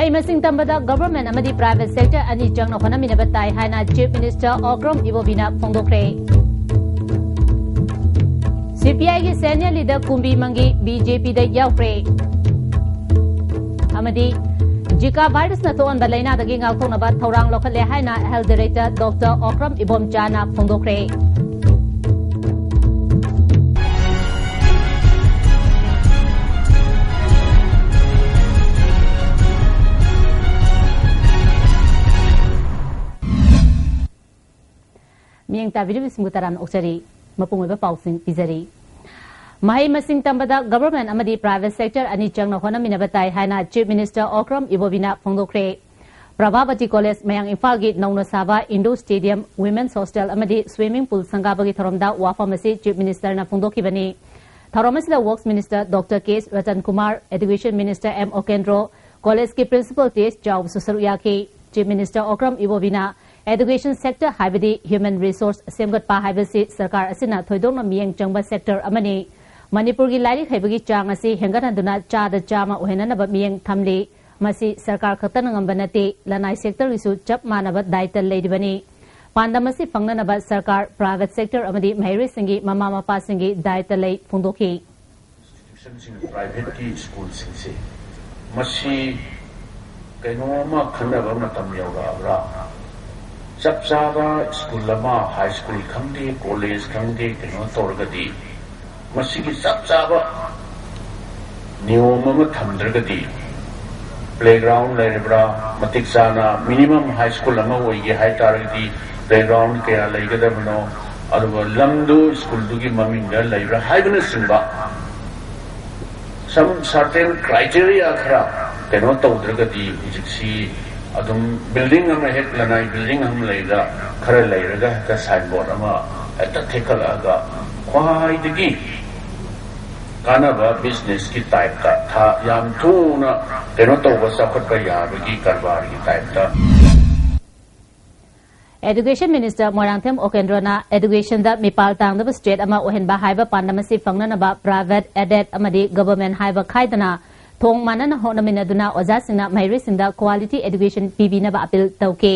Mahai masing tambada government amadi private sector ani changna khona minaba tai haina Chief Minister Okram Ibobina phongdokre. CPI ki senior leader Kumbi Mangi BJP da yaukre. Amadi Zika virus na toon balaina dagi ngakthong na ba thorang lokhatle haina Health Director Dr. Okram Ibomchana phongdokre. Miyang tabiri bismutaran oksari mapungwe ba pausing pizari. Mahai masing tambada government amadi private sector ani changna khona minabatai haina Chief Minister Okram Ibobina phongdokre. Prabhavati College mayang Imphal gi nauna saba Indo Stadium Women's Hostel amadi swimming pool sangabagi tharomda wafamasi Chief Minister na phongdokibani. Tharomasida Works Minister Dr. K. Ratan Kumar, Education Minister M. Okendro, College ki Principal T. Job Susaruyaki, Chief Minister Okram Ibobina Education sector haibadi human resource semgatpa haibasi sarkar asina thoidongna miyang changba sector amani Manipur gi lairi haibagi chang asi hengathanduna chada chama ohenanaba miyang thamli masi sarkar khatana ngambanati lanai sector isu chap manaba daita leidibani pandamasi fangnanaba sarkar private sector amadi mahiri singi mama mapa singi daita lei phungdoki private ki school singse masi kainoma khandaba matam yaura Sab saba school lama high school khangdi college khangdi kino torgadi masigi sab saba niyoma ma thamdragadi playground lerebra matik sana minimum high school lama oige high targadi playground kaya laigadabno aduga lamdu school dugi maminga laibra haibna simba some certain criteria khara kino torgadi hijiksi adum building ama hek lanai building ham leiga khara leiraga ka signboard ama eta thekalaga khwai digi kanaba business ki type ka tha yam thuna keno toba sakhat pa yabagi karbar ki type ta Education Minister Morangthem Okendrona Education da mipal tangda state ama ohen ba haiba pandamasi fangna ba private aided amadi government haiba khaidana Thong manana honaminaduna ozasina mahirisinda quality education pibina ba appeal tauke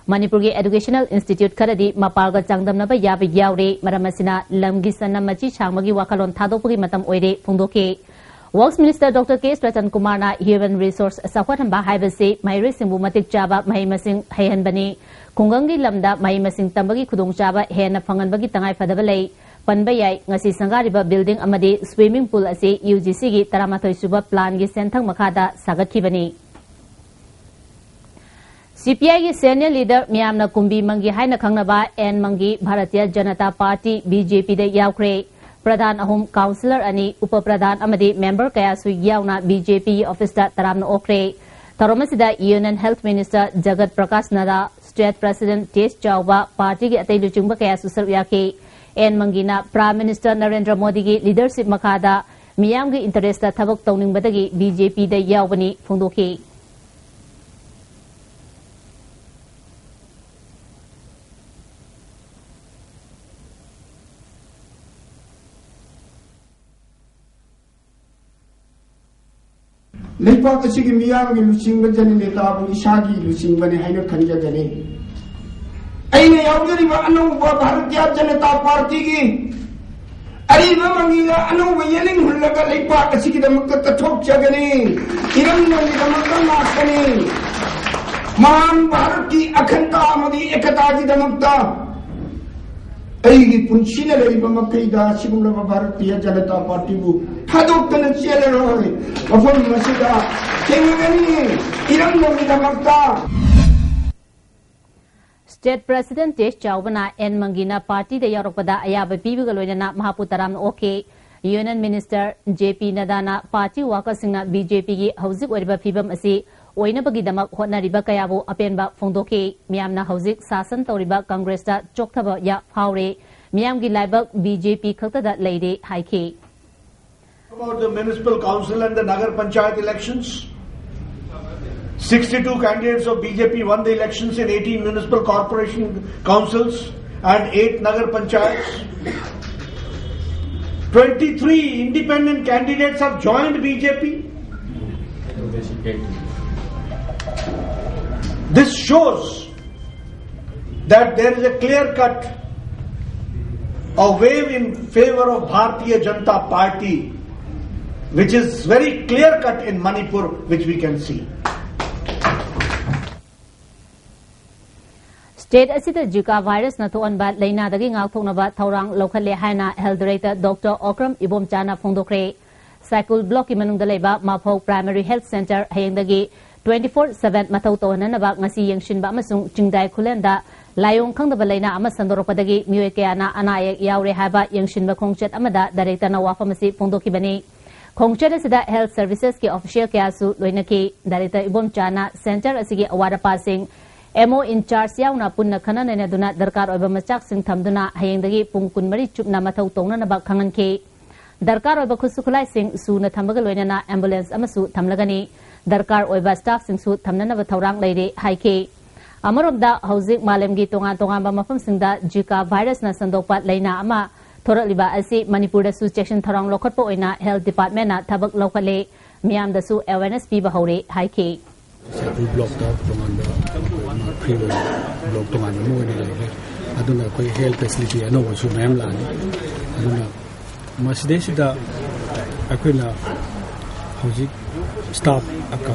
Manipur gi Educational Institute kharadi mapalga changdamna ba yabi yaure maramasina lamgi sanna machi changmagi wakalon thadopagi matam oire phungdoke Works Minister Dr. K. Ratan Kumar na Human Resource Sakhwatham ba haibase mahirisinbu matik chaba mahimasing hayanbani kungangi lamda mahimasing tambagi khudong chaba hena phanganbagi tangai fadaba lei Panbayai ngasi sangariba building amadi swimming pool ase UGC gi taramathoi suba plan gi senthang makhada sagathibani CPI gi senior leader miyamna Kumbi Mangi haina khangnaba N Mangi Bharatiya Janata Party BJP de yaukre Pradhan ahum councillor ani upapradhan amadi member kaya su yauna BJP office da taramna okre Tharomasida Union Health Minister Jagat Prakash Nada State President T. Chauba party gi atai luchungba kaya su saruyaki En Mangina Prime Minister Narendra Modi ki leadership makada miyam gi interest ta thabak tawning badagi BJP da yawbani phungdoki Lepak asigi miyam gi luching bajani neta bu isagi luching bani haina khanja jani Aine yaudari ba anu ba Bharatiya Janata Party ki ari ba mangiga anu ba yeling hullaga leipa kasi ki damakta kathok chagani iram nang damakta nakani man Bharat ki akhanda amadi ekata ki damakta ai ki punchina leiba makaida sigumla ba Bharatiya Janata Party bu thadok tan chele roy afon masida kengani iram nang damakta State President T. Chaubana N. Mangina Party de Yaropada Ayaba Pibigaloina Mahaputaram OK Union Minister J.P. Nadana Party Waka Singna BJP Hauzik Wariba Pibam Asi Oinabagidama Honariba Kayabo Apenba Fondoke Miamna Hauzik Sasan Toriba Congress da Choktaba Ya Haure Miamgi Laibak BJP Kakta Lady Haiki. About the municipal council and the Nagar Panchayat elections. 62 candidates of BJP won the elections in 18 municipal corporation councils and 8 Nagar Panchayats. 23 independent candidates have joined BJP. This shows that there is a clear-cut wave in favor of Bharatiya Janata Party, which is very clear-cut in Manipur, which we can see. State asida Zika virus na tuan ba laina dagi ngakthok na ba thaurang lokhale haina health director Dr. Okram Ibomchana phongdokre cycle block ki manung dalaiba Maphau Primary Health Center hayeng dagi 24/7 mathau tohna na ba ngasi yengshin ba amasung chingdai khulenda layong khangdaba laina ama sandoropadagi miyoy kayana anayak yaure haba yengshin ba khongchet amada director na wafamasi phongdoki bani khongchet asida health services ki official kyasu loinaki director Ibomchana center asigi awara passing MO in charge yauna punna khana nena duna darkar oiba machak sing thamduna hayengdagi pung kunmari chupna mathau tongna na ba khangan ke darkar oiba khusukhulai sing su na thambaga loinana ambulance amasu thamlagani darkar oiba staff sing su thamna na ba thorang leire haike amaromda hauzik malemgi tonga tonga ba mafam singda Zika virus na sandopa laina ama thoraliba asi Manipur da su section thorang lokhatpo oina health department na thabak lokhale miyam da su awareness pi ba hore haike Satu blok dah dengan pre blok dengan semua ni lagi. Aduna koi health facility ano wasu mem lah ni. Aduna masih sudah aku na hauji staff akan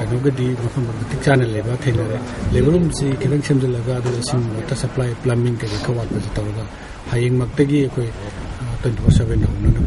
kanu gedi macam betik channel lebar thena lebarum si kidang semjel laga ada sim water supply plumbing ke kawat betul tahu dah. Hayeng maktegi koi 24/7 dah mana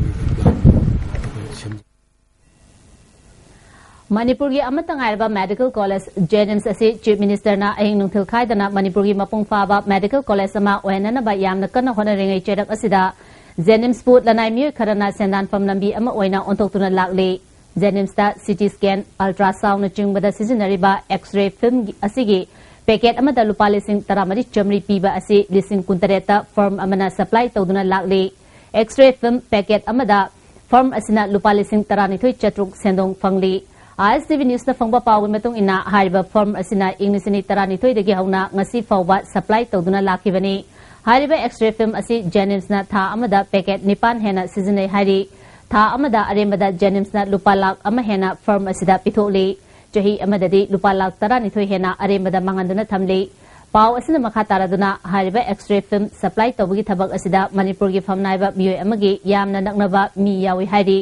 Manipur gi amatangai medical college JNMS asi chief minister na ahing nungthil khaidana Manipur gi mapung faba medical college ama oenana ba yamna kana hona ringai cherak asida JNMS put lanai mi kharana sendan pam lambi ama oina ontoktuna lakle JNMS ta CT scan ultrasound na chingbada seasonary ba x-ray film asigi packet amada lupa lising taramari chamri piba asi lising kuntareta firm amana supply tawduna lakle x-ray film packet amada firm asina lupa lising tarani thoi chatruk sendong fangli ISTV News na fangba pawin matong ina hariba form asina ingnisini tarani toy dagi hauna ngasi fawba supply tawduna lakibani hariba x-ray film asi JNMS na tha amada packet nipan hena season hari tha amada arembada JNMS na lupa lak ama hena firm asida pitholi jahi amada di lupa lak tarani toy hena arembada manganduna thamli paw asina makha taraduna hariba x-ray film supply tawgi thabak asida Manipur gi famnaiba miyoy amagi yamna naknaba mi yawi hari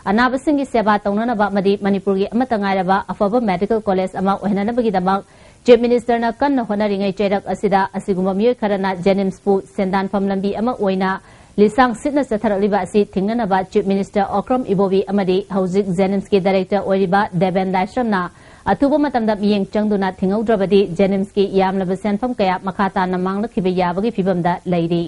Anabasingi seba taunana ba madi Manipur gi amatangai ba afaba medical college ama ohenana bagi damak chief minister na kan na honari ngai cherak asida asiguma miyoy kharana JNMS pu sendan famlambi ama oina lisang sitna satharaliba asi thingnana ba chief minister Okram Ibobi amadi hauzik JNMS ki director oiriba Deben Daishramna atuba matamda miyeng changduna thingaudrabadi JNMS ki yamlaba senfam kaya makhata na manglakhiba yabagi fibamda leiri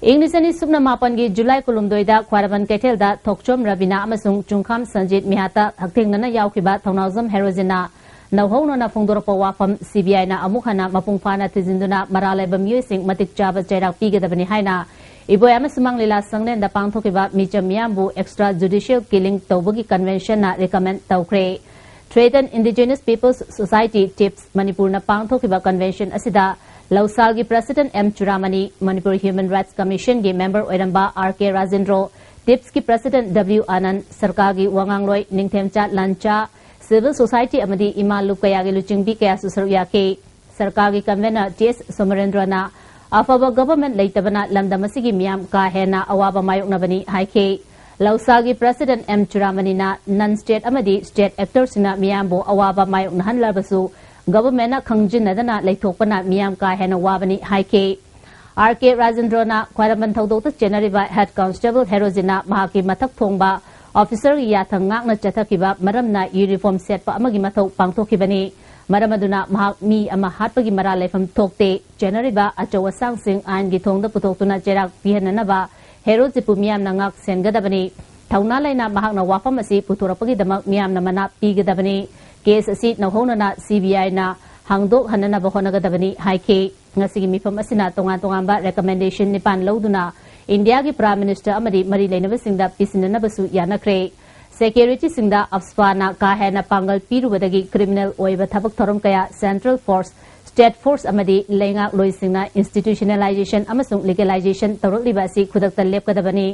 Ingnisani subna mapan gi July kulumdoida Kwaraban Ketel da Thokchom Rabina amasung Chungkham Sanjit Mihata haktengnana yaukhiba Thonawzam Herozina nawhona na phongdorpa wafam CBI na amukhana mapungfana tizinduna maraleba miyosing matik chaba chairak pigadabani haina iboyama sumang lila sangnen da pangthokiba micham miyambu extrajudicial killing tawbagi convention na recommend tawkhre Threatened Indigenous Peoples Society tips Manipur na pangthokiba convention asida Lausalgi President M. Churamani, Manipur Human Rights Commission gi member Oiramba R.K. Rajendro, TIPS ki President W. Anand, Sarkagi Wangangloi, Ningthemcha Lancha, Civil Society amadi Ima Lukayagi Luchingbi kaya susarya ke, Sarkagi Convener T.S. Somarendrana, afaba government leitabana lamdamasigi miyam ka hena awaba mayok na bani haike. Lausagi President M. Churamani na non-state amadi state actors na miyambo awaba mayok na hanlabasu, government na khangjin nadana leithokpana miyam ka hena wabani haike RK Rajendra na Kwaraban thaudok January ba head constable Herozina mahaki mathak thongba officer yathang ngak na chathakiba maramna uniform set pa amagi mathau pangthokibani maramaduna mahak mi ama hatpagi mara leifam thokte January ba achawa sangsing ain gi thongda putoktuna cherak pihanana ba Herozipu miyam na ngak sengadabani thauna laina mahak na wafam asi puturapagi damak miyam na mana pigadabani case asi nawhona na CBI na hangdok hanana ba honagadabani haike ngasigi mifam asina tongan ba recommendation nipan loduna India gi Prime Minister amadi mari leinaba singda pisinana basu yanakre security singda afswana ka hena pangal pirubadagi criminal oiba thabak thorom kaya Central Force State Force amadi lenga loisingna institutionalization amasung legalization tawrokliba asi khudakta lepkadabani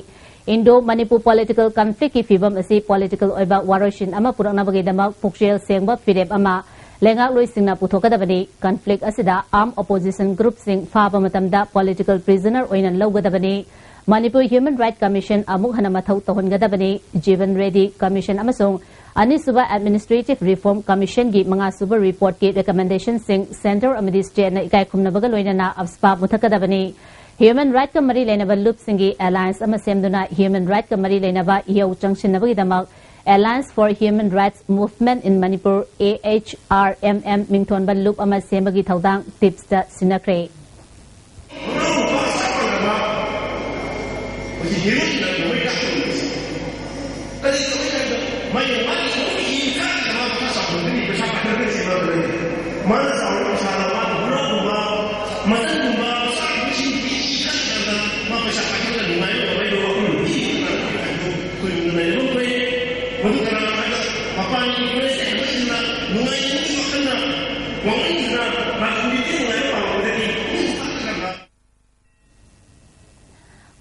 Indo Manipur political conflict ki fibam asi political oiba waroshin ama puraknabagi damak pukshel sengba firep ama lengak loi singna puthokadabani conflict asida armed opposition group sing faba matamda political prisoner oinan lawgadabani Manipur Human Rights Commission amuk hana mathau tohongadabani Jivan Reddy Commission amasung Anisuba Administrative Reform Commission gi mga suba report ki recommendation sing center amadi state na ikai khumnabaga loinana abspa muthakadabani Human Rights Committee Lenaba Loop Singi Alliance Amasemduna Human Rights Committee Lenaba Yau Junction Nabagi Alliance for Human Rights Movement in Manipur AHRMM Mington Ban Loop Amasembagi Taudang Tips da Sinakre.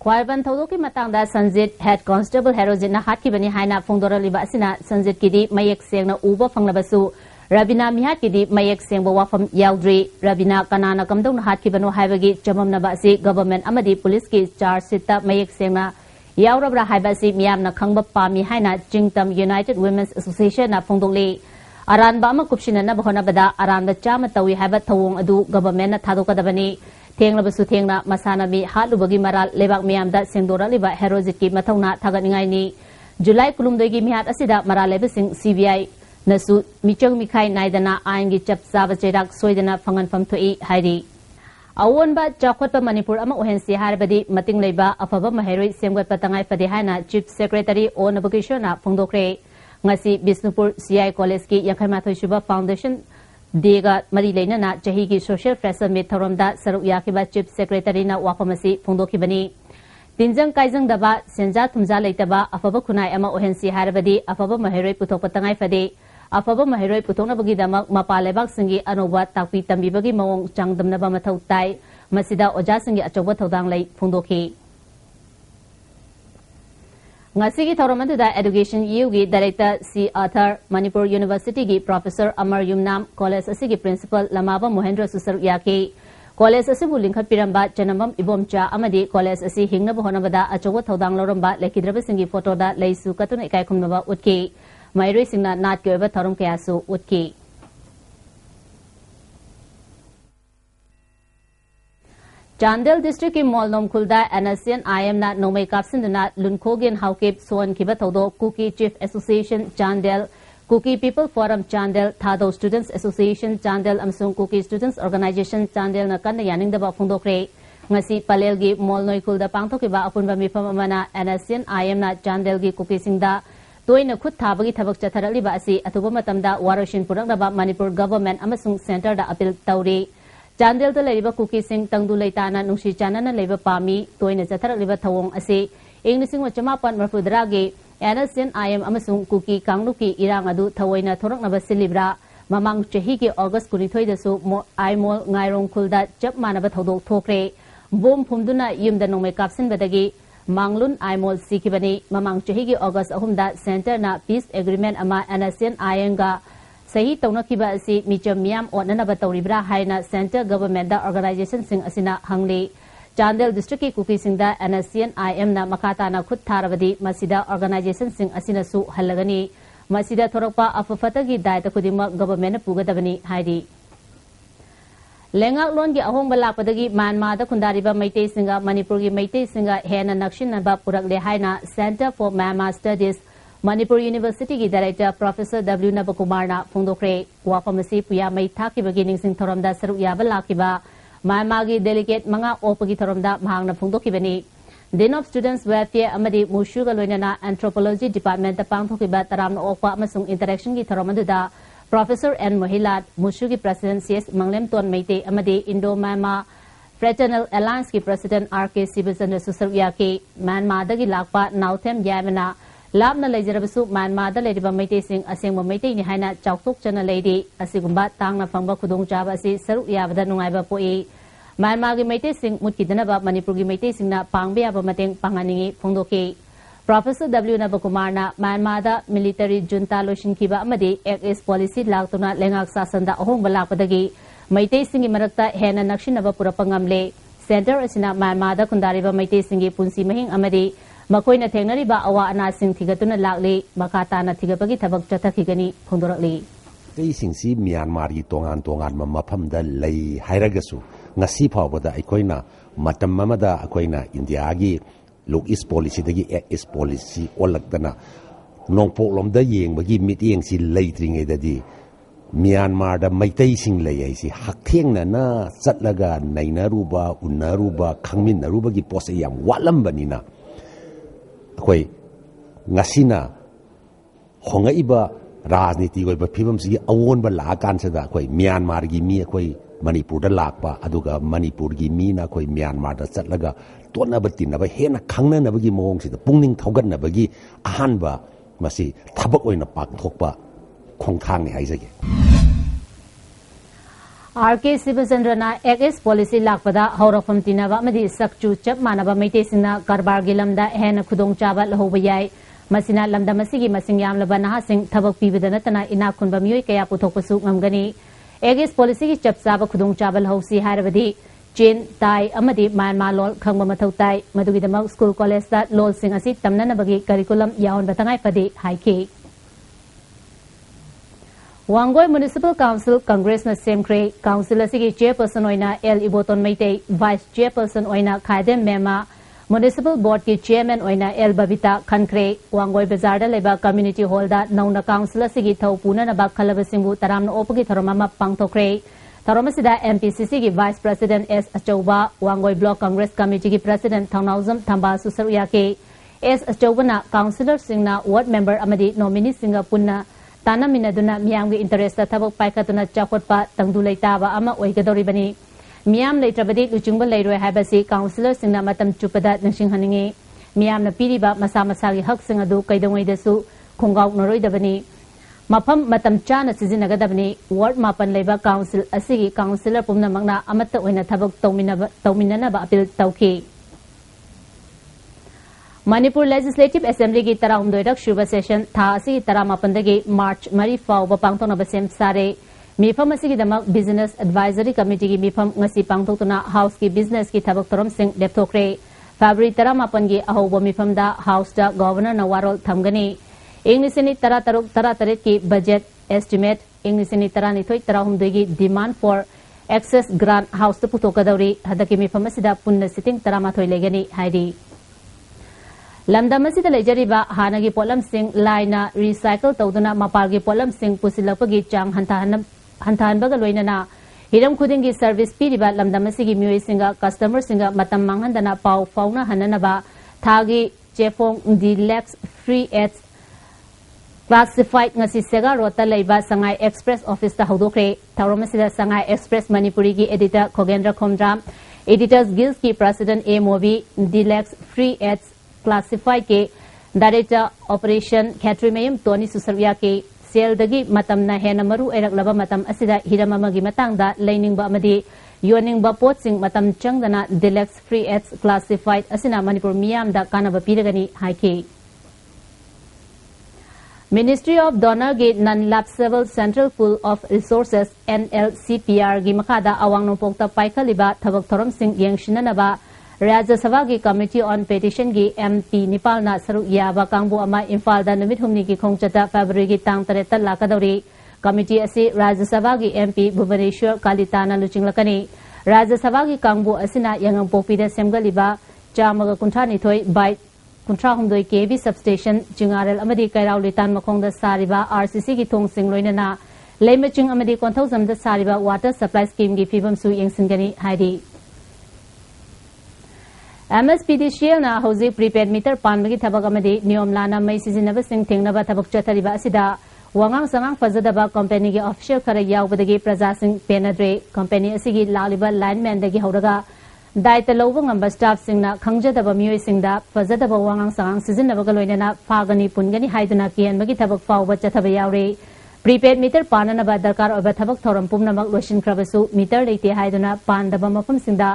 Kwalban Taudoki Matangda Sanjit Head Constable Herojit na hat kibani haina Fongdora liba asina Sanjit kidi mayek seng na uba fanglabasu Rabina mihat kidi mayek seng ba wafam yaudri Rabina kanana kamdong na hat kibano haibagi jamam na basi government amadi police ki charge sita mayek seng na yaurabra haibasi miyam na khangba pami haina Jingtam United Women's Association na Fongdoli Aran ba ama kupshina na bahona bada aran da chama tawi haibat thawong adu government na thadokadabani Tengna basu tengna masana mi halubagi maral lebak miyamda sengdora liba herojit ki mathawna thagatningai ni July kulumdoi mihat asida maral lebasing CBI nasu michang mikhai naidana ain gi chap saba chedak soidana phangan famthoi hairi awon ba chakhotpa Manipur ama ohensi harbadi mating leiba afaba maheroi semgat patangai pade haina Chief Secretary O Nabakishona phongdokre ngasi Bisnupur CI College ki yakhaima Shuba Foundation Dega Mari Lena Jahi ki Social Pressure Meet Tharomda Saruk Yakiba Chief Secretary na Wafamasi Phongdoki Bani Tinjang Kaijang Daba Senja Thumja Leitaba Afaba Kunai Ama Ohensi Harbadi Afaba Maheroi Puthok Patangai Fade Afaba Maheroi Puthokna Bagi Damak Mapalebak Singi Anoba Takpi Tambi Bagi Mawong Changdamnaba Mathau Tai Masida Oja Singi Achoba Thodang Lei Phongdoki Ngasigi Thoromanduda Education Yugi Director C. Arthur Manipur University gi Professor Amar Yumnam College Asigi Principal Lamaba Mohendra Susar Yaki College Asibu Lingkhat Piramba Janamam Ibomcha Amadi College Asi Hingna Bahonabada Achowa Thodang Loramba Lekidraba Singi Photo da Leisu Katun Ikai Khumnaba Utki Mairi Singna Nat Kyoba Thorum Kayasu Utki Chandel District ki Molnom Khulda NSN IM na Nomai Kapsinduna Lunkogin Haukip Soan Kiba Thodo Kuki Chief Association Chandel Kuki People Forum Chandel Thado Students Association Chandel Amsung Kuki Students Organization Chandel na kan yaning daba phongdokre ngasi palel gi Molnoi Khulda pangthokiba apunba mifam amana NSN IM na Chandel gi Kuki Singda toina khut thabagi thabak chatharali ba asi atuba matamda waroshin puraknaba Manipur government amasung center da appeal tauri Chandel to leiba Kuki Sing tangdu leitana nungsi chanana leiba pami toina chatharak liba thawong ase ingnising wachamapan marfudragi NSN IM amasung Kuki kangluki irang adu thawoina thoraknaba silibra mamang chahi ki August 12 da su aimol ngairong khulda chap manaba thodok thokre bom phumduna yumda nongmai kapsin badagi manglun aimol sikibani mamang chahi ki August 3 da center na peace agreement ama NSN IM ga Sahi Tona Kiba asi Micham Miam Onana Batauribra Haina Center Government da Organization Sing Asina Hangli Chandel District ki Kuki Singda NSN IM na Makata na Khut Tharabadi Masida Organization Sing Asina Su Halagani Masida Thorakpa Afafatagi Daita Kudima Government Pugadabani Haidi Lengak Lon ki Ahong Balakpadagi Myanmar da Kundariba Meitei Singa Manipur ki Meitei Singa Hena Nakshin Naba Purakle Haina Center for Myanmar Studies Manipur University ki Director Professor W. Nabakumar na phongdokre wafamasi puya mai thaki beginning sing thoramda saruk yaba lakiba Myanmar ki delegate manga opagi thoramda mahangna phongdokibani Dean of Students Welfare amadi Mushu ga loinana Anthropology Department ta pangthokiba taramna okpa amasung interaction ki thoramanduda Professor N. Mohilat Mushu ki President CS Manglem Ton Meite amadi Indo Myanmar Fraternal Alliance ki President R.K. Sibisandra Susaruk Yaki Myanmar dagi lakpa Nauthem Yamana Labna Lajarabasu Myanmar da Ladiba Meite Sing Asengba Meite ni Haina Chautok Chana Lady Asigumba Tangna Fangba Kudong Jaba si Saruk Yabada Nungaiba Poi Myanmar gi Meite Sing Mutkidanaba Manipur gi Meite Sing na Pangbe Aba Mateng Panganingi Phongdoki Professor W. Nabakumarna Myanmarda military junta loishinkiba amadi Act East policy laktuna lengak sasanda ahong balakpadagi Maitei singi marakta hena nakshinaba purapa ngamle Center asina Myanmarda kundariba Maitei singi punsi mahing amadi makoina thengnariba awa ana sing thigatuna lakle makatana thigapagi thabak chathakigani phondorakli Tei singsi Myanmar gi tongan mafamda lei hairagasu ngasi phawbada aikoina matam mamada akoina India gi look is policy dagi is policy olakdana nongpok lomda yengbagi mitiyeng si leitringe dadi Myanmar da Maitei sing lei ai si hakthengna na chatlaga nainaruba unaruba khangminaruba gi pose yam walambanina akoi ngasina hongaiba rajniti goi ba phibam si awon ba la kan sada akoi Myanmar gi mi akoi Manipur da lakpa aduga Manipur gi mi na akoi Myanmar da chatlaga tona batin na ba hena khangna na bagi mong si da pungning thogan na bagi ahan ba masi thabak oina pak thokpa khongthang ni haisage RK Sivasandrana AS policy lakpada haurafam tinaba madi sakchu chap manaba Maitei singna karbar gilamda hena khudong chaba lahoba yai masina lamda masigi masing yam laba naha sing thabak pibadana tana ina khunba miyoi kaya puthokpasu ngamgani AS policy gi chap chaba khudong chaba lahausi harabadi Chin Tai amadi Myanmar lol khangba mathau tai madugidamak school college da lol sing asi tamnana bagi curriculum yaon batangai padi haiki Wangoi Municipal Council Congress na Semkre Council asigi chairperson oina L Iboton Maitei Vice Chairperson oina Khaidem Mema Municipal Board ki Chairman oina L Babita Khankre Wangoi Bazar da leba Community Hall da nauna Council asigi thau puna na bak khalaba singbu taramna opagi tharomama pangthokre Tharomasida MPCC ki Vice President S Achauba Wangoi Block Congress Committee ki President Thangnauzam Thamba Susaruya ke S Achauba na Councillor singna Ward Member amadi Nominee singa punna Tana minaduna miyam gi interest thabak paikatuna chakotpa tangdu leitaba ama oigadoribani miyam leitrabadi luchingba leiroi habasi councillor singna matam chupada nangsing haningi miyam na piriba masa masa gi hak sing adu kaidongoi dasu khongau noroidabani mafam matam chana sizinnagadabani ward mapan leiba council asigi councillor pumna magna amata oina thabak tawminana ba appeal tawki Manipur Legislative Assembly ki tarahum doirak Shubha Session tha asi taramapandagi March Mari fauba pangthokna basem sare mifam asigi damak Business Advisory Committee ki mifam ngasi pangthoktuna House ki business ki thabak torom sing lepthokre February taramapan gi ahoba mifam da House da Governor na warol thamgani Inglisini tarataruk ki budget estimate Inglisini taranithoi tarahum doigi demand for excess grant House ta puthokadauri hadaki mifam asida punna sitting taramathoi legani haidi Lamdam asida lejariba hanagi polam sing laina recycle tawduna mapalgi polam sing pusilapagi chang hantahan baga loinana hiram khudingi service piriba lamdam asigi miyoi singa customer singa matam manghandana pau fauna hananaba thagi chefong deluxe free ads classified ngasi sega rota leiba Sangai Express office ta hodokre tawromasida Sangai Express Manipuri gi editor Khogendra Khomdra editors guild ki president A Movi deluxe free ads classified ke director operation Khatrimayam Tony Susarya ke sel dagi matam na hena maru erak laba matam asida hiramama gi matangda lainingba amadi yoningba pot sing matam changdana deluxe free ads classified asina Manipur miyam da kanaba piragani haike Ministry of Donor gi non-lapsable Central Pool of Resources NLCPR gi makada awang nopokta paikaliba thabak thorom sing yengshinanaba Rajya Sabha ki Committee on Petition ki MP Nepal na saruk yaba kangbu ama Imphal da numit humni ki khongchata February ki tang 3 lakadauri Committee asi Rajya Sabha ki MP Bhubaneswar Kalitana luchinglakani Rajya Sabha ki kangbu asina yangang popi da semgaliba chamaga kunthani thoi by kunthra humdoi KB substation jingarel amadi kairau litan makhong da sariba RCC ki thong sing loinana leimaching amadi konthausam da sariba water supply scheme ki phibam su yengsingani haidi MSPDCL na housing prepaid meter panbagi thabak amadi niyom lana mai sizinaba sing thengnaba thabak chathariba asida wangang sangang fazadaba company gi official khara yaubadagi praja sing penadre company asigi laliba lineman dagi horaga daita lobang ngamba staff singna khangjadaba miyoi singda fazadaba wangang sangang sizinaba galoinana phagani pungani haiduna kian bagi thabak fauba chathaba yaure prepaid meter pananaba darkar oba thabak thoram pumnamak loishin krabasu meter leite haiduna pandaba mafam singda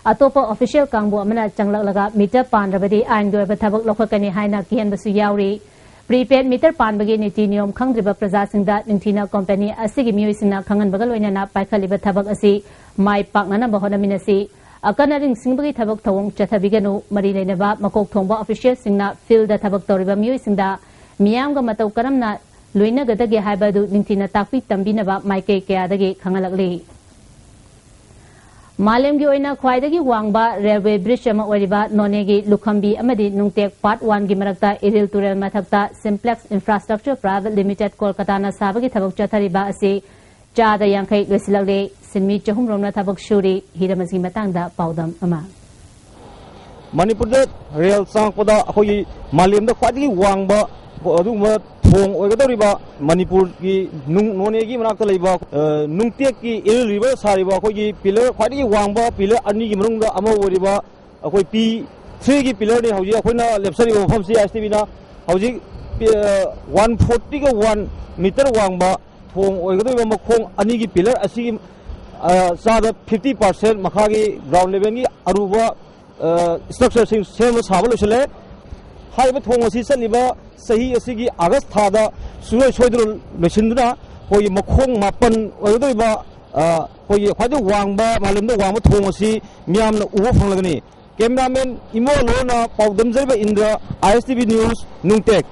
अतोप official कांगबो अमना चंगलक metre पानरबदी आइन गोयब थबक लौखकनी हाइना किहनबसु यावरी prepaid meter पानबगी नीति नियम खंगद्रिबा प्रजासिंगदा निंथिना company असिगी मियोइसिंगना खंगनबगा लोइनाना पाइखलिबा थबक असि माइ पाकनानबा होनमिनसि अकनरिंग सिंगबगी थबक थवंग चथबिगनु मरी लेनबा मकोक थोंबा official सिंगना field थबक तौरिबा मियोइसिंगदा मियामगा मतौ करमना लोइनगदगे हाइबादु निंथिना ताकपि तंबिनबा माइके कयादगे खंगलकली मालेम की ओइना ख्वाइदगी वांगबा रेलवे ब्रिज अमा ओरिबा नोनेगी लुखंबी अमदी नुंगटेक पार्ट 1 की मरक्ता इरिल तुरेल मथक्ता simplex infrastructure private limited Kolkata ना साबगी थबक चथरिबा असे चादा यांखै लोसिलगले सिनमी चहुम रोमना थबक शुरी हिरमसी मतंगदा पाउदम अमा मणिपुर रेल सांगपदा अखोई मालेम द ख्वाइदगी वांगबा अदुमा थोंग ओइगदरिबा मणिपुर की नोनेगी मनाक्ता लेबा नुंगटेक की इरिल रिवर सारिबा अखोई पिलर ख्वाइदगी वांगबा पिलर अनि की मनुंगदा अमा ओरिबा अखोई P3 की पिलर ने हौजी अखोइना लेप्सरिबा मफमसी ISTV ना हौजी 140 का 1 मीटर वांगबा थोंग ओइगदरिबा मखोंग अनि की पिलर असी सादा 50% मखागी ग्राउंड लेवल की अरुबा स्ट्रक्चर सिंग सेम साबल उसले हाइबा थोंग असी सलिबा सही असिगी अगस्त थादा सुरय सोइद्रो मेसिनदुना होय मखोंग मापन ओइगदरिबा होय ख्वाइदो वांगबा मालमदो वांगबा थोंग असी मियामना उबो फंगलगनी कैमरामैन इमो लोना पाउदमजरिबा इंद्र ISTV न्यूज नुंगटेक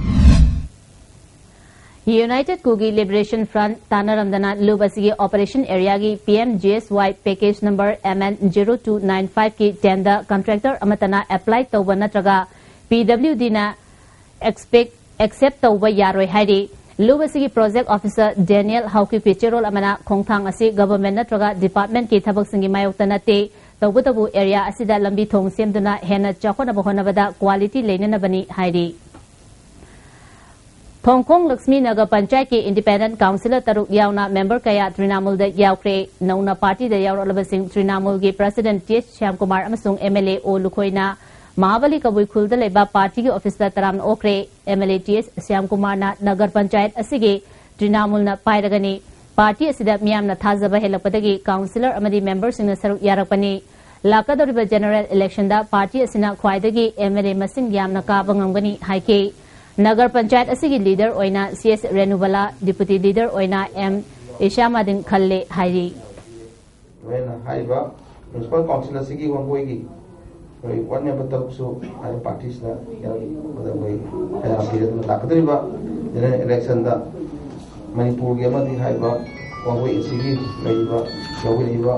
यूनाइटेड कुगी लिबरेशन फ्रंट तानारमदना लुबसिगी ऑपरेशन एरिया की PMGSY पैकेज नंबर MN0295 की टेंडर कॉन्ट्रैक्टर अमतना अप्लाई तौबा नत्रगा PWD ना एक्सेप्ट तौबा यारोय हाइरी लुबसिगी प्रोजेक्ट ऑफिसर डेनियल हाउकी पिचेरोल अमना खोंगथांग असि गवर्नमेंट नत्रगा डिपार्टमेंट की थबक सिंगी मायोक्ता नते तौबतबु एरिया असिदा लंबी थोंग सेमदुना हेना चाखोनबा होनबदा क्वालिटी लेननबनी हाइरी थोंगखोंग लक्ष्मी नगर पंचायत की इंडिपेंडेंट काउंसिलर तरुक यावना मेंबर कया तृणमूल द यावख्रे नौना पार्टी द यावरलबसिंग तृणमूल की प्रेसिडेंट TS श्याम कुमार अमसुंग MLA ओ लुखोइना महाबली कबुईखुल द लेबा पार्टी की ऑफिस द तराम ओख्रे MLA TS श्याम कुमार ना नगर पंचायत असिगे तृणमूल ना पाइरगनी पार्टी असिदा मियामना थाजबा हेलपदगी काउंसिलर अमदी मेंबर सिंग सरुक यारकपनी लाकदोरिबा जनरल इलेक्शन दा पार्टी असिना ख्वाइदगी MLA मसिंग यामना काबा ngamgani हाइके नगर पंचायत असिगी लीडर ओइना CS रेनुबला डिप्यूटी लीडर ओइना M Ishamadin खल्ले हाइरी vena हाइबा municipal council असिगी वंगोइगी कोई वन्य बतबसु हाइ पार्टीस ना यागी मतलब कोई या पीरियड में लाकदरिबा जनरल इलेक्शन दा मणिपुर के मदी हाइबा वंगोइ असिगी लेइबा यौगिलिबा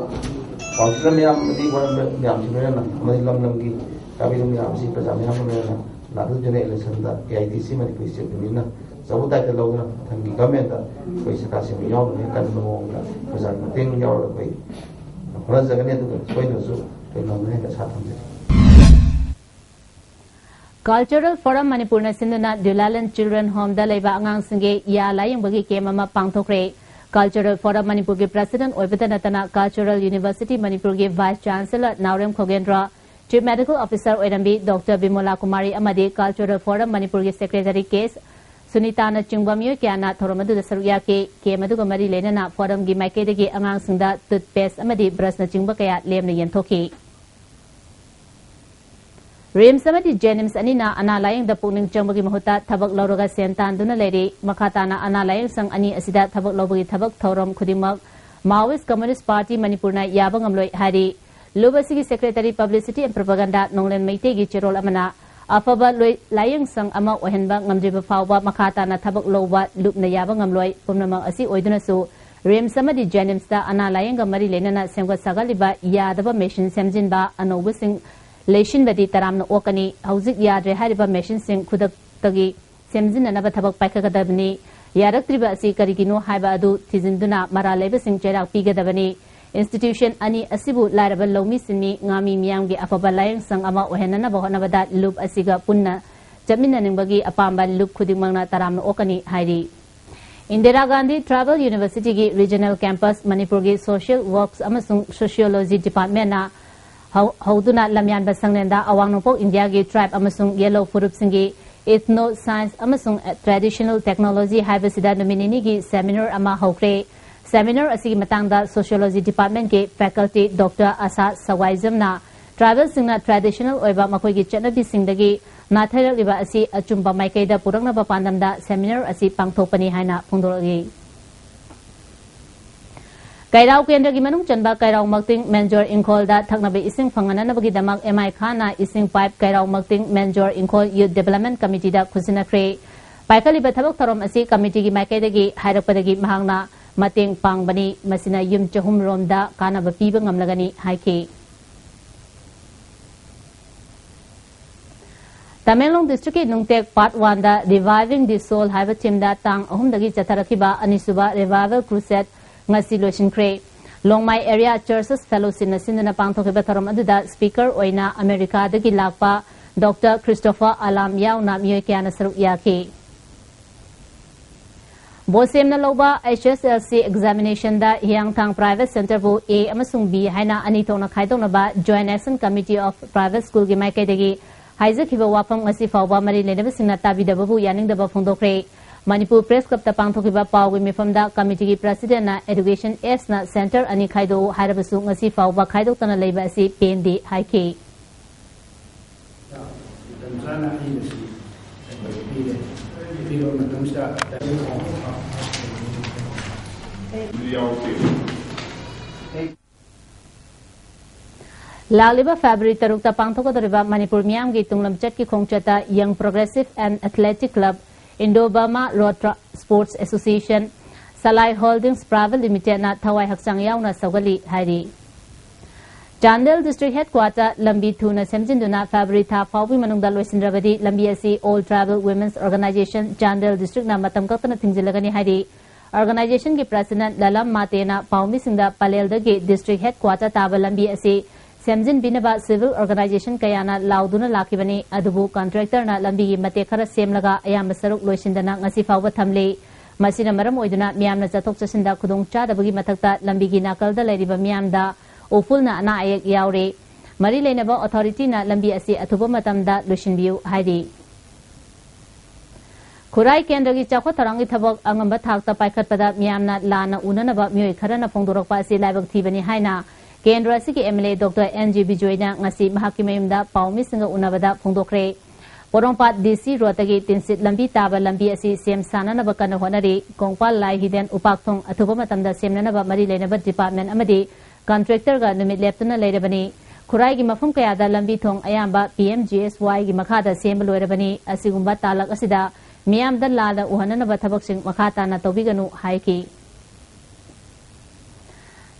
काउंसिल में यामदी वन याम सिमेना मदी लमलमगी काबिल में यामसी प्रजा में हममेना लादु जने इलेक्शन दा AITC मणिपुर स्टेट मिना सबुदाय ते लोगना थंगी गवर्नमेंट दा कोई सकासे में याव में कन मोंगा प्रजा मतेंग याव कोई होना जगने तो कोई नसु कोई नमने का साथ हम कल्चरल फोरम मणिपुर न सिंधुना दुलालन चिल्ड्रन होम द लेबा अंगांग सिंगे या लायंबगी केम अमा पांगथोखरे कल्चरल फोरम मणिपुर के प्रेसिडेंट ओइबता नतना कल्चरल यूनिवर्सिटी मणिपुर के vice chancellor Nawarem Khogendra chief medical officer ओइरंबी डॉक्टर बिमोला कुमारी अमदी कल्चरल फोरम मणिपुर के सेक्रेटरी केस सुनीता न चिंगबमियो क्याना थोरमदु सरुया के मदुग मरी लेनना फोरम की माइकेदगी अंगांग सिंदा टूथपेस्ट अमदी ब्रश न चिंगब कया लेमने यंथोखी रिम्स अमदी जेनिम्स अनिना अना लायंग द पुनिंग चंगबगी महुता थबक लौरगा सेंतानदुना लेरी मखाताना अना लायंग संग अनि असिदा थबक लौबगी थबक थौरम खुदिमक माओइस्ट कम्युनिस्ट पार्टी मणिपुरना याबंग अमलोय हारी लुबसिगी secretary publicity and propaganda Nonglen मैतेगी चिरोल अमना अफबा लायंग संग अमा ओहनबा ngamdriba फावबा मखाताना थबक लौबा लुपना याबा ngamloi पुमनमक असि ओइदुनासु रिम्स अमदी जेनिम्स दा अना लायंग मरी लेनना सेमगत सागलिबा यादबा मेशिन सेमजिनबा अनौबसिंग लेशिनबदी तरामना ओकनी हौजिक याद्रे हारिबा मेशिन सिंग खुदक्तगी सेमजिननबा थबक पाइखगदबनी यारक्त्रिबा असि करिगिनो हाइबा अदु थिजिनदुना मरा लेबसिंग चेराक पिगदबनी इंस्टीट्यूशन अनि असिबु larva लौमी सिनमी ngami miyamgi afaba layang sang ama ohenana bohonabada loop asiga punna jaminaningbagi apamba loop khudimangna taramna okani hairi Indira Gandhi Tribal University gi regional campus Manipur gi social works amasung sociology department na hauduna lamyan basangnenda awang nopok India gi tribe amasung yellow furup singi ethno science amasung traditional technology haibasida nominini gi seminar ama haukre Seminar asigi matangda sociology department ke faculty Dr. Asa Sawaizam na tribal सिंगना traditional ओइबा मखोइगी चटनबी सिंगदगी नाथैरलिबा असि अचुम्बा माइकैदा पुरंगनबा पांदमदा seminar असि पांगथोकपनी हाइना फोंदोरगी कैराव केंद्र की मनुंग चंबा कैराव मक्तिंग मेंजोर इंखोलदा थकनबे इसिंग फंगननबगी दमक एमआई खाना इसिंग पाइप कैराव मक्तिंग मेंजोर इंखोल यूथ डेवलपमेंट कमिटी दा खुसिनख्रे पाइखलिबा थबक थरोम असि कमिटी की माइकैदगी हाइरकपदगी महांगना मतेंग पांगबनी मसिना युम चहुम रोमदा कानबा पीबा ngamlagani हाइके तमेंगलोंग डिस्ट्रिक्ट की नुंगटेक पार्ट 1 दा रिवाइविंग द सोल हाइबा टीम दा तांग अहुमदगी चथरखिबा अनिसुबा revival crusade ngasi loisinkhre longmai area churches fellowship na sinduna pangthokiba thorom aduda speaker oina america dagi lakpa dr christopher alam yauna miyoi kyana saru yaki bosem na loba hslc examination da hyangthang private center bu a amasung b haina ani thona khaidona ba joint action committee of private school gi mai kaidagi haizakhiba wafam ngasi fawba mari lenaba singna tabida babu yaning daba phongdokre Manipur Press Club ta pangthokiba pawgi mifamda committee president na education s na center ani khaido harabasu ngasi fawba khaido tana leiba asi pendi haike Laliba February tarukta pangthokodoriba Manipur miyam gi tunglam chat ki khongchata Young Progressive and Athletic Club Indo-Burma Road Sports Association Salai Holdings Private Limited na thawai haksang yauna sagali hairi Chandel District Headquarter Lambi Thuna Semjinduna February tha fawbi manungda loisindrabadi Lambi asi All Tribal Women's Organization Chandel District na matam kaktana thingzilagani hairi Organization ki President Lalam Matena Paumi Singda Palel dagi District Headquarter taba Lambi asi Semjin binaba civil organization kayana lauduna lakibani adubu contractor na lambi gi mate khara semlaga ayam saruk loisindana ngasi fawba thamle masina maram oiduna miyamna chathok chasinda khudong chadabagi mathakta lambi gi nakalda leiriba miyamda ofulna ana ayek yaure mari leinaba authority na lambi asi athuba matamda loisinbiu hairi Khurai kendra gi chakho tarangi thabak angamba thakta paikhatpada miyamna lana unanaba miyoi kharana phongdorakpa asi laibak thibani haina Kendra Siki MLA Dr. NG Bijoyna ngasi mahaki mayumda paumi singa unabada phongdokre Porongpat DC Rotagi tinsit lambi taba lambi asi sem sanana bakana honari Kongpal Lai Hiden Upakthong athuba matamda semnana ba mari leinaba department amadi contractor ga numit leptuna leirabani Khurai gi mafum kayada lambi thong ayamba PMGSY gi makhada sem loirabani asigumba talak asida miyamda lada uhanana ba thabak sing makhata na tobiganu haiki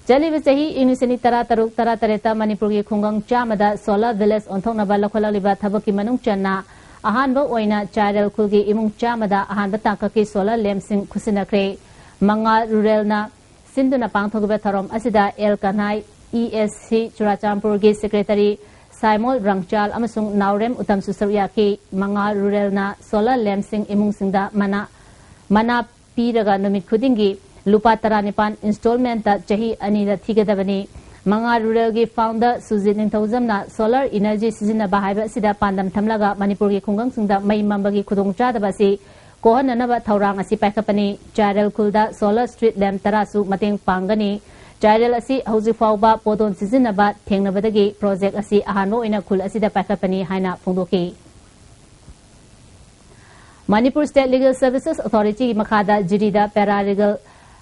Jali Visahi Inisini Tara Taruk Tara Tareta Manipur ki Khungang Chamada Solar Village Onthong Naba Lakholaliba Thabaki Manung Channa Ahanba Oina Charal Kulgi Imung Chamada Ahanba Takaki Solar Lemsing Kusinakre Mangal Rural na Sinduna Pangthogiba Tharom Asida El Kanai ESC Churachampur ki Secretary Saimol Rangchal Amasung Naurem Utam Susaryaki Mangal Rural na Solar Lemsing Imung Singda Mana Piraga Numit Khudingi Lupa Taranipan installment ta chahi anida thigadabani Manga Rural gi founder Sujit Ningthauzam na solar energy sizina bahaiba sida pandam thamlaga Manipur gi khungang singda mai mambagi khudong chadaba si kohananaba thaurang asi paikapani Charal Khulda solar street lamp tarasu mateng pangani Charal asi hauji fawba podon sizina ba thengnabadagi project asi ahanmo ina khul asida paikapani haina phongdoki Manipur State Legal Services Authority makhada jirida paralegal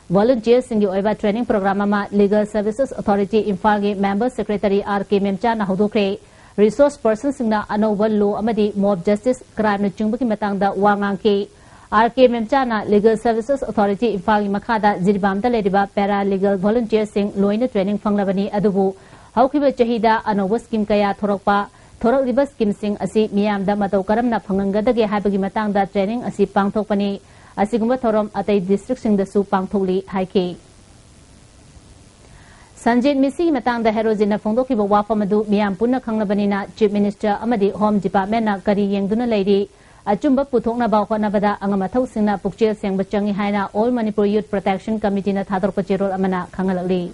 Volunteers singi oiba training program ama Legal Services Authority Imphal gi Member Secretary RK Memcha na hodokre Resource Person singna anobal law amadi mob justice crime na chungba ki matangda wangang ke RK Memcha na Legal Services Authority Imphal gi makhada jirbam ta lediba paralegal volunteers sing loina training fanglabani adubu haukiba chahida anobo scheme kaya thorok scheme sing asi miyamda matau karamna phangangadage habagi matangda training asi pangthokpani Asigumba Thorom Atai District Sing the Su Pangtholi Haike Sanjit Misi Matang the Herozina Fondoki Wafamadu Miam Puna Kanglabanina Chief Minister Amadi Home Department na Kari Yengduna Lady Achumba Putokna Bawanabada Angamato Singna Pukchil Sing Bachangi Haina All Manipur Youth Protection Committee na Thador Pachiro Amana Kangalali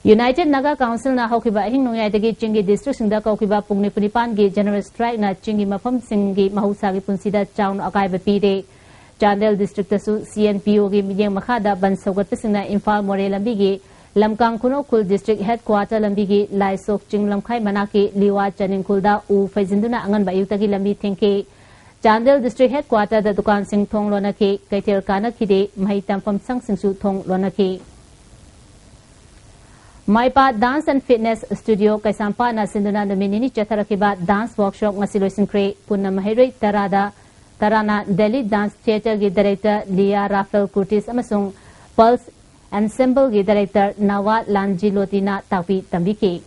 United Naga Council na Hokiba Hing Noyadagi Chingi District Singda Kokiba Pungni Punipan gi General Strike na Chingi Mafam Singi Mahusagi Punsida Chown Akaiba Pide Chandel District su CNPO gi miyeng makhada ban sogat pisina Imphal More Lambi gi Lamkang Kuno Kul District Headquarter Lambigi Lai Sok Ching Lamkai Manaki Liwa Chaning Kulda U Faizinduna Angan Bayutagi Lambi Thinki Chandel District Headquarter the Dukan Sing Thong Lonaki Kaitel Kana Kide Mahitam Pam Sang Singsu Thong Lonaki Maipa Dance and Fitness Studio Kaisampa na Sinduna Dominini Chatarakiba Dance Workshop Ngasilosin Kre Punna Mahiri Tarana Delhi Dance Theatre Gi Director Lia Rafael Curtis Amasung Pulse Ensemble Gi Director Nawa Lanji Lotina Tawi Tambiki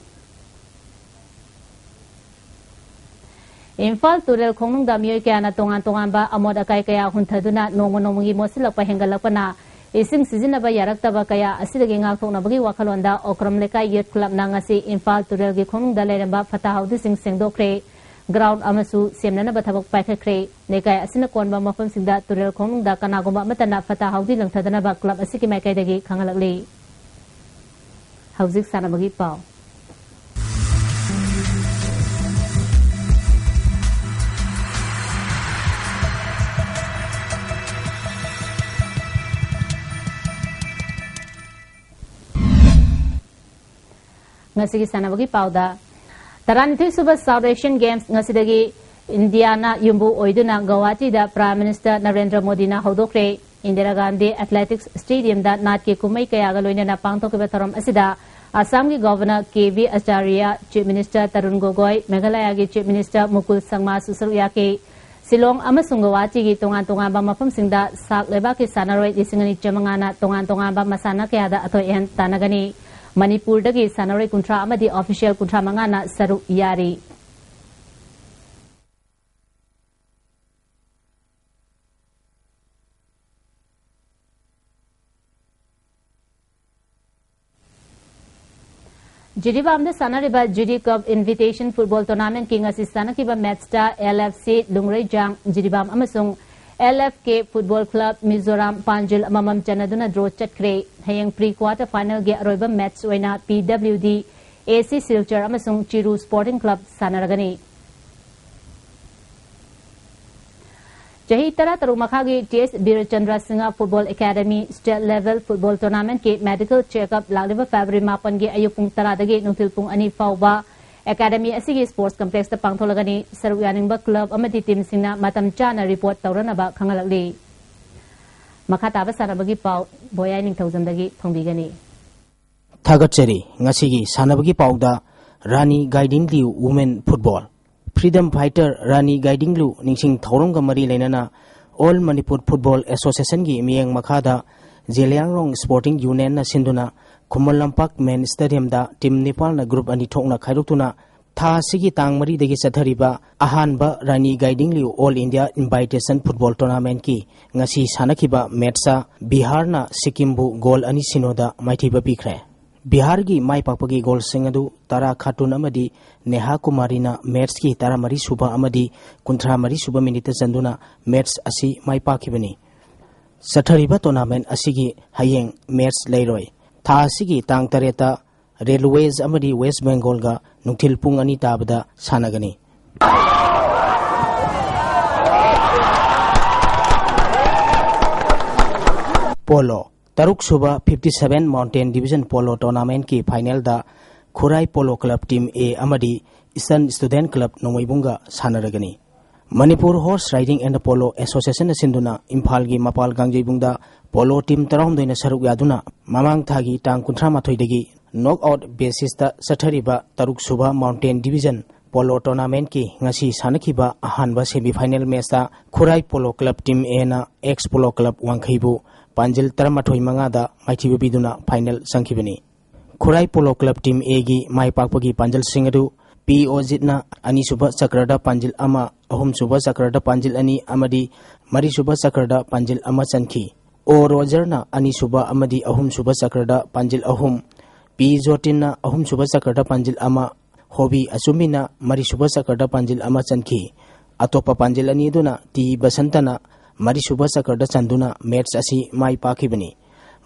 Infal Turel Konung da Myoy Kaya na Tongan ba Amod Akay Kaya Huntaduna Nomongi Mosilak Pahengalapana Ising Sizinaba Yaraktaba Kaya Asidagi Ngakong Nabagi Wakalonda Okram Leka Youth Club Nangasi Infal Turel Gi Konung da Leramba Fatahaw Dising Sengdokre Ground Amasu Siemnana Batabok Paikakre Nekay Asina Konba Mafam Sigda Turel Konung da Kanagomba Matana Fatahaw Di Lang Tadanaba Club Asiki Maikay Dagi Kangalakli Hauzik Sanabagi Pao Ngasigi Sanabagi Pauda Taranthi Suba South Asian Games Ngasidagi Indiana Yumbu Oiduna Gawati da Prime Minister Narendra Modi na Hodokre Indira Gandhi Athletics Stadium da Natki Kumai Kayagaloina na Pangtokibataram Asida Assam ki Governor KV Acharya Chief Minister Tarun Gogoi Meghalaya ki Chief Minister Mukul Sangma Susaruyake Silong Amasung Gawati ki Tongan ba mafam singda sak leba ki sanaroi disingani chamangana tongan ba masana kayada atoyen tanagani Manipur dagi sanaroi kuntra amadi official kuntra mangana saru yari Jiribam the Sanariba Judy Cup Invitation Football Tournament King Assistana Kiba Matchstar LFC Lungray Jang Jiribam Amasung LFK Football Club Mizoram Panjil Amamam Chanaduna Draw Chatkre Hayang Pre-Quarter Final Ge Aroiba Match Waina PWD AC Silchar Amasung Chiru Sporting Club Sanaragani Jahi Tara Tarumakagi TS Birachandra Singha Football Academy State Level Football Tournament Ke Medical Checkup Lagdiba February Mapan Ge Ayupung Taradagi Nungtilpung Ani Fauba Academy Asigi Sports Complex the Pangtolagani Saruyaningba Club Amati Team Singna Matam Chana Report Tauranaba Kangalakli Makataba Sanabagi Pau Boyaning Thousandagi Pongbigani Tagacheri Ngasigi Sanabagi Pauda Rani Guiding Liu Women Football Freedom Fighter Rani Guiding Liu Ningsing Tauronga Mari Lenana All Manipur Football Association Gi Miang Makada Zeliangrong Sporting Union na Sinduna Kumalampak Men Stadium da Team Nepal na group ani thokna khairutuna tha sigi tang mari degi sathariba ahanba Rani Guiding Liu All India Invitation Football Tournament ki ngasi sanakiba matcha Bihar na Sikimbu goal ani sinoda maithiba pikre Bihar gi mai pakpagi goal singadu Tara Khatun amadi Neha Kumari na match ki Tara Mari Suba amadi Kuntra Mari Suba minute sanduna match asi mai pakibani sathariba tournament asigi hayeng match leiroi tha asigi tang tareta Railways amadi West Bengal ga nungthil pung ani tabada sanagani Polo Taruk Suba 57 Mountain Division Polo Tournament ki final da Khurai Polo Club Team A amadi Eastern Student Club Nomaibunga sanaragani Manipur Horse Riding and Polo Association Sinduna Imphal gi Mapal Gangjibungda Polo Team Taram doina saruk yaduna Mamang Thagi Tang Kuntra Mathoidagi knockout basis da sathariba Taruk Suba Mountain Division Polo Tournament ki ngasi sanakiba ahanba semi final match da Khurai Polo Club Team A na Ex Polo Club Wangkhaibu Panjil Taramathoi manga da maithiba biduna final sangkhibani Khurai Polo Club Team A gi mai pakpagi Panjil Singadu P Ojitna Ani Suba Sakrada Panjil Ama Ahum Suba Sakrada Panjil Ani Amadi Mari Suba Sakrada Panjil Ama Chanki O Rogerna Ani Suba Amadi Ahum Suba Sakrada Panjil Ahum P Jotinna Ahum Suba Sakrada Panjil Ama Hobi Asumina Mari Suba Sakrada Panjil Ama Chanki Atopa Panjil Ani Duna T Basantana Mari Suba Sakrada Chanduna match asi mai pakibani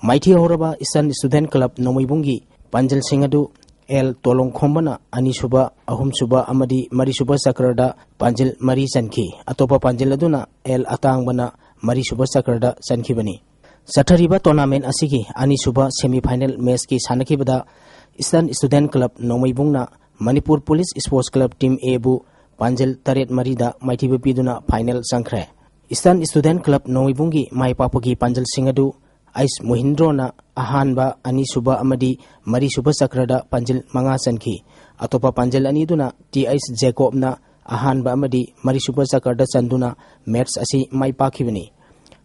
Maithi Horaba Eastern Student Club Nomaibungi Panjil Singadu El Tolong Khombana Ani Suba Ahum Suba Amadi Mari Suba Sakrada Panjil Mari Chanki Atopa Panjil Aduna El Atang Bana Mari Suba Sakrada Chankibani Sathariba tournament asigi anisuba semi-final match ki sanakibada Eastern Student Club Nomaibungna Manipur Police Sports Club Team A bu Panjel Taret Marida Maitiba Piduna final Sankre. Eastern Student Club Nomaibungi Mai Papagi Panjel Singadu Ice Mohindrona Ahanba Anisuba Amadi Marisuba Sakrada Panjel Manga Sanki Atopa Panjel Aniduna T Ice Jacobna Ahanba Amadi Marisuba Sakrada Sanduna match asi Mai Pakibani.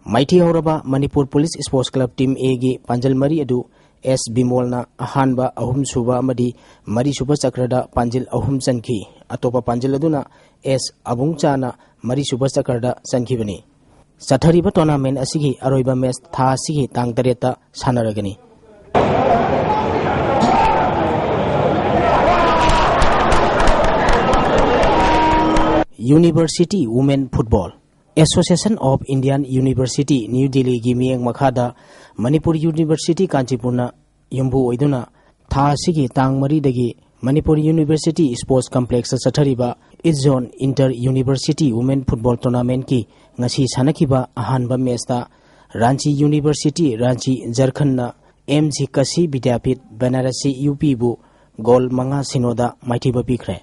Mighty Horaba Manipur Police Sports Club Team A gi Panjal Mari adu S Bimolna Ahanba Ahum Suba Amadi Mari Suba Sakrada Panjil Ahum Sanki Atopa Panjil aduna S Abungchana Mari Suba Sakrada Sankibani. Sathariba tournament asigi aroiba match tha asigi tang tareta sanaragani. University Women Football Association of Indian University New Delhi gi miyeng makhada Manipur University Kanchipurna yumbu oiduna tha sigi tang mari dagi Manipur University Sports Complex sathariba Idzone Inter University Women Football Tournament ki ngasi sanakiba ahanba match ta Ranchi University Ranchi Jharkhand na MG Kasi Vidyapit Banarasi UP bu goal manga sinoda maithiba pikre.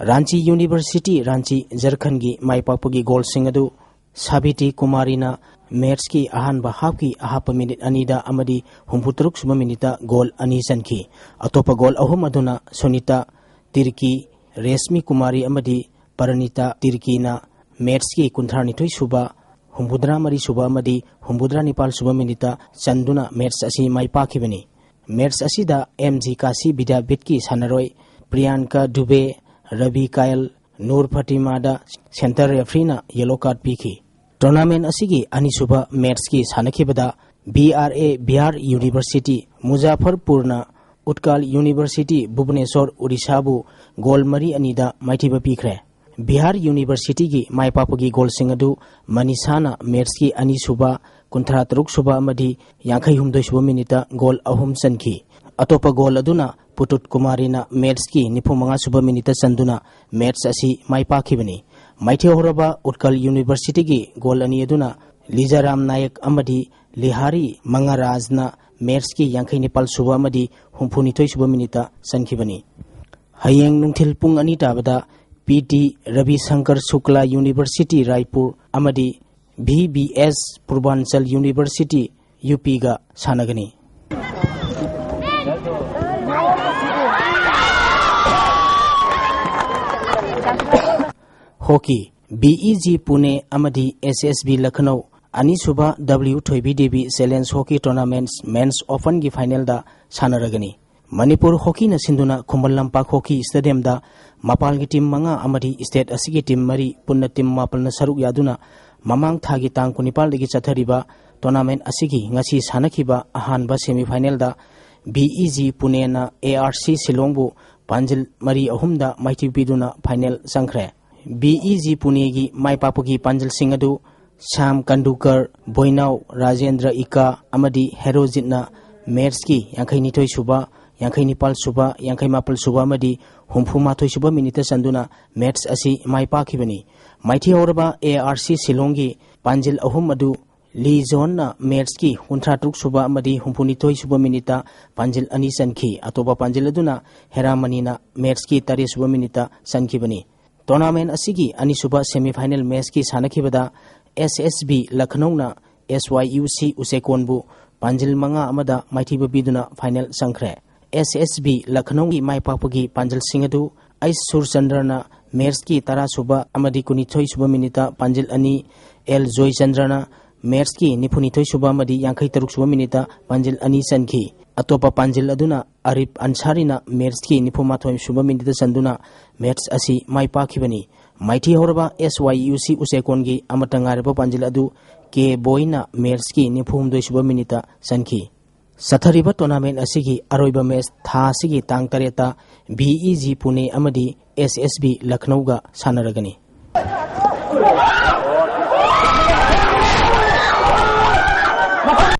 Ranchi University Ranchi Jharkhand gi maipapagi goal singadu Sabiti Kumarina match ki ahanba half ki ahapa minute anida amadi humputruk suba minita goal ani sanki atopa goal ahum aduna Sonita Tirki Resmi Kumari amadi Paranita Tirki na match ki kuntharnithoi suba humbudra mari suba amadi humbudra nipal suba minita chanduna match asi mai pakibani. Match asida MG Kasi Vidyapit ki sanaroi Priyanka Dubey Ravi Kayal Nur Fatima da center referee na yellow card piki. Tournament asigi anisuba match ki sanakibada Bihar University Muzaffarpur na Utkal University Bhubaneswar Odisha bu goal mari anida maithiba pikre. Bihar University gi maipapagi goal singadu Manisana match ki anisuba kuntharatruk suba amadi yankhai humdoi suba minita goal ahum sanki. Atopa goal aduna Putut Kumarina match ki nipumanga suba minita sanduna match asi maipakibani. Mighty Horaba Utkal University gi goal ani aduna Lijaram Nayak amadi Lihari Mangarajna match ki yankhai nipal suba amadi humpunithoi suba minita sankibani. Hayeng nungthil pung ani tabada PT Ravi Shankar Shukla University Raipur amadi VBS Purbanchal University UP ga sanagani. Hockey BEG Pune amadi SSB Lucknow Anisuba W Thoibi Devi Challenge Hockey Tournaments Men's Open gi final da sanaragani. Manipur Hockey na sinduna Khumbalampak Hockey Stadium da mapal gi team manga amadi state asigi team mari punna team mapal na saruk yaduna mamang thagi tang kunipal dagi chathariba tournament asigi ngasi sanakiba ahanba semi final da BEG Pune na ARC Silongbu Panjil mari ahumda maiti biduna final sangkhre. BEG Pune gi maipapagi Panjil Singadu Sam Kandukar Boinau Rajendra Ika amadi Herojitna match ki yankhai nithoi suba yankhai nipal suba yankhai mapal suba amadi humfu mathoi suba minita sanduna match asi maipakibani. Mighty Horaba ARC Silongi Panjil ahum adu Lee Zone na match ki huntratruk suba amadi humpunithoi suba minita Panjil ani sanki atopa Panjil aduna Heramani na match ki tari suba minita sankibani. Tournament asigi anisuba semi-final match ki sanakibada SSB Lucknow na SYUC Usekonbu Panjil manga amada maithiba biduna final sangkhre. SSB Lucknow gi maipapagi Panjil Singadu Ice Surchandra na match ki tara suba amadi kunithoi suba minita Panjil ani L Joy Chandra na match ki nipunithoi suba amadi yankhai taruk suba minita Panjil ani sanki. Atopa Panjil aduna Arif Ansari na match ki nipumathoi suba minita sanduna match asi maipakibani. Mighty Horaba SYUC Usekongi amatangareba Panjil adu K Boyna match ki nipumdoi suba minita sanki. Sathariba tournament asigi aroiba match tha asigi tang tareta BEG Pune amadi SSB Lucknow ga sanaragani.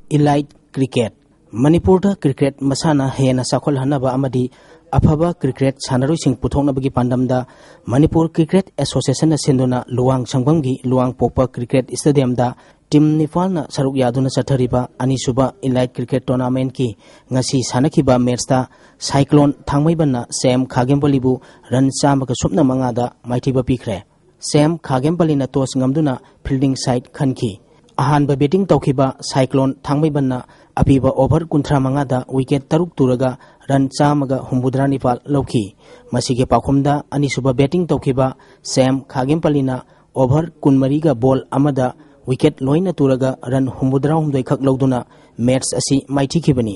Elite Cricket Manipur da cricket masana hena sakhol hanaba amadi afaba cricket sanaroi sing puthoknabagi pandamda Manipur Cricket Association na sinduna luang changbamgi luang popa cricket stadium da team निफालना सरुक यादुना चथरिबा अनिसुबा elite cricket tournament की ngasi sanakhiba match ता cyclone थांगमैबनना सेम खागेमबलीबु रन चामका सुपना मंगादा माइथिबा पिखरे सेम खागेमबलीना टॉस ngamduna फील्डिंग साइड खनखी अहानबा बैटिंग तौखिबा साइक्लोन थांगमैबनना अपिबा ओवर 35 विकेट 3 तुरगा रन चामगा हुम्बुद्रा निपाल लौखी मसिगे पाखुमदा अनिसुबा बैटिंग तौखिबा सेम खागेमबलीना ओवर 23 गा बॉल अमदा विकेट लोइना तुरगा रन हुम्बुद्रा हुमदोय खक लौदुना मैच असि माइथिखिबनी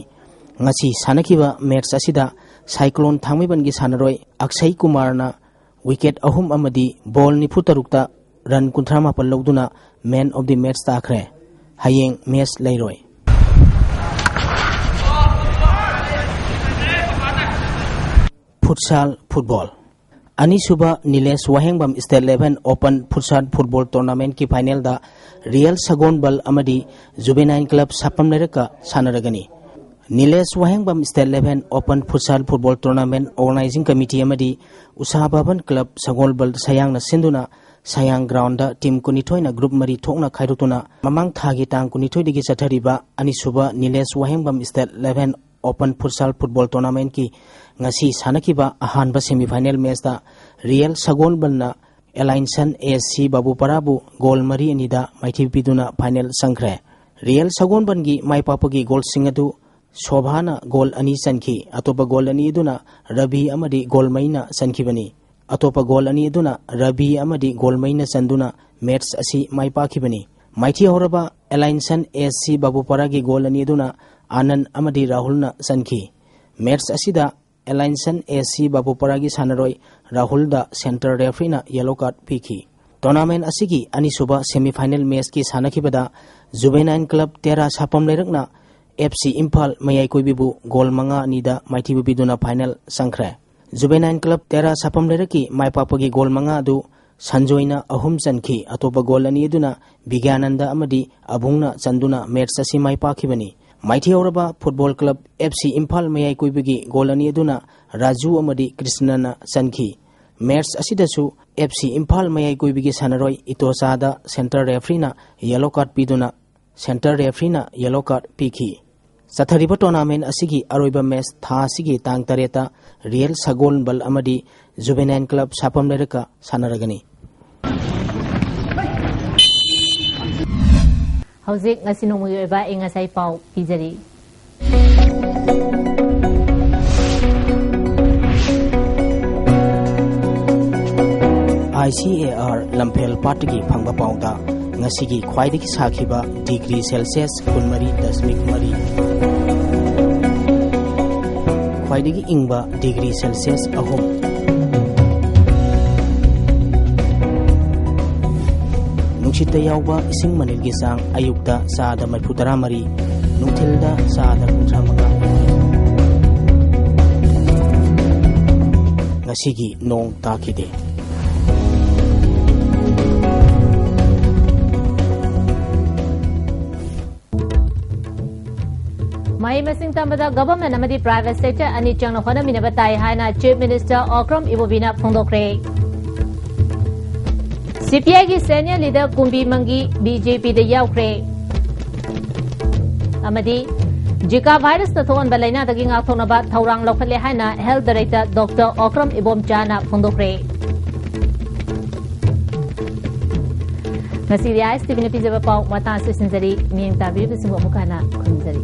ngasi sanakhiba मैच असिदा साइक्लोन थांगमैबनगी सानरोय अक्षय कुमारना विकेट अहुम अमदी बॉल 93 रन 38 लौदुना मैन ऑफ द मैच ताखरे हयेंग मैच लैरोय फुटसाल फुटबॉल अनिसुबा Nilesh Wahengbam state 11 open futsal football tournament की फाइनल दा रियल सगोनबल अमदी जुवेनाइन क्लब सापम लेरका सानरगनी Nilesh Wahengbam state 11 open futsal football tournament organising committee अमदी उसाबाबन क्लब सगोनबल सयांग सिंधुना सयांग ग्राउंड टीम कुनिथोइना ग्रुप मरी थोकना खाइरुतुना ममांग थागी तांग कुनिथोइ दिगी चथरिबा अनिसुबा Nilesh Wahengbam state 11 open futsal football tournament की ngasi sanakhiba ahanba semifinal match da real sagonbalna allianson asc babuparabu goal mari anida maithipiduna final sangkhre real sagonbangi maipapagi goal singadu shobhana goal ani sanki atopa goal ani duna rabi amadi goal maina sankhibani atopa goal ani duna rabi amadi goal maina sanduna match asi maipakhibani maithi horaba allianson asc babuparagi goal ani duna anand amadi rahulna sankhi match asida Allianson AC Babuparagi Sanaroy Rahul da center referee na yellow card piki. Tournament asigi anisuba semi-final match ki sanakibada Juvenile Club Terra Sapam Lerakna FC Impal Mayai Koibibu goal manga nida maithibu biduna final sangkhre. Juvenile Club Terra Sapam Leraki mai papagi goal manga adu Sanjoina ahum chankhi atopa goal ani duna Bigyananda amadi abungna chanduna match asi mai pakhibani. माइथि औरबा football club FC Imphal मयाई कोइबगी goal अनि दुना राजू अमदी कृष्णना सनखी match असिदसु FC इम्फाल मयाई कोइबगी सानरोय इतोसादा सेंटर रेफरीना येलो कार्ड पिदुना सेंटर रेफरीना येलो कार्ड पिखी सथरिबा टूर्नामेंट असिगी अरोइबा मैच था असिगी तांग तरेता रियल सगोल बल अमदी जुवेनाइन क्लब सापम लेरका सानरगनी हौजिक ngasi nongmui oiba engasai pau pijari ICAR Lampel Patigi Phangba Pauda ngasigi khwaidiki sakhiba degree Celsius 13.3 khwaidiki ingba degree Celsius ahum Nuchita yauba ising manilgi sang ayukda saada marputara mari nuthilda saada kuntra manga ngasigi nong takide Mai masing tambada government amadi private sector ani changna hona minabatai haina chief minister Okram Ibobina phongdokre CPI की senior leader Kunbi मंगी BJP दे याउख्रे अमदी जिका virus तथोन बलैना दगी ngakhonaba thawrang lokhle haina health director Dr. Okram Ibomchana phongdokre ngasi ISTV ne pijaba pau mata se sinjari mieng tabi bisingo mukana khunjari